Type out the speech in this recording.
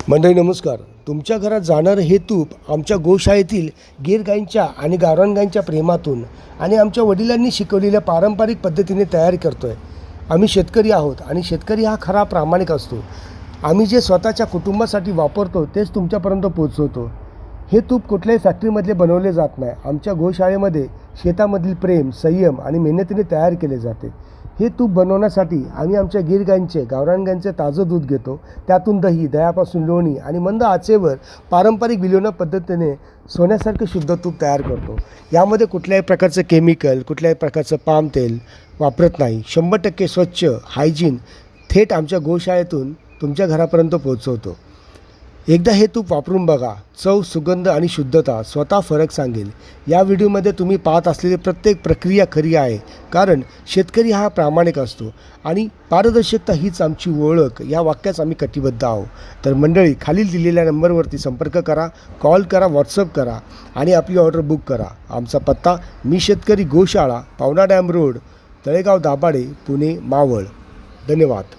मंडळी नमस्कार. तुमच्या घरात जाणारं हे तूप आमच्या गोशाळेतील गीर गाईंच्या आणि गावरान गाईंच्या प्रेमातून आणि आमच्या वडिलांनी शिकवलेल्या पारंपरिक पद्धतीने तयार करतो आहे. आम्ही शेतकरी आहोत आणि शेतकरी हा खरा प्रामाणिक असतो. आम्ही जे स्वतःच्या कुटुंबासाठी वापरतो तेच तुमच्यापर्यंत पोचवतो. हे तूप कुठल्याही फॅक्टरीमधले बनवले जात नाही. आमच्या गोशाळेमध्ये शेतामधील प्रेम, संयम आणि मेहनतीने तयार केले जाते. हे तूप बनवण्यासाठी आम्ही आमच्या गीर गाईंचे, गावरान गाईंचे ताजं दूध घेतो. त्यातून दही, दह्यापासून लोणी आणि मंद आचेवर पारंपरिक विल्हेवाट पद्धतीने सोन्यासारखं शुद्ध तूप तयार करतो. यामध्ये कुठल्याही प्रकारचं केमिकल, कुठल्याही प्रकारचं पाम तेल वापरत नाही. 100% स्वच्छ, हायजीन थेट आमच्या गोशाळेतून तुमच्या घरापर्यंत पोहोचवतो. एकदा हे तूप वापरून बघा. चव, सुगंध आणि शुद्धता स्वतः फरक सांगेल. या व्हिडिओमध्ये तुम्ही पाहत असलेली प्रत्येक प्रक्रिया खरी आहे, कारण शेतकरी हा प्रामाणिक असतो आणि पारदर्शकता हीच आमची ओळख. या वाक्यास आम्ही कटिबद्ध आहोत. तर मंडळी, खालील दिलेल्या नंबरवरती संपर्क करा, कॉल करा, व्हॉट्सअप करा आणि आपली ऑर्डर बुक करा. आमचा पत्ता: मी शेतकरी गोशाळा, पावना डॅम रोड, तळेगाव दाभाडे, पुणे, मावळ. धन्यवाद.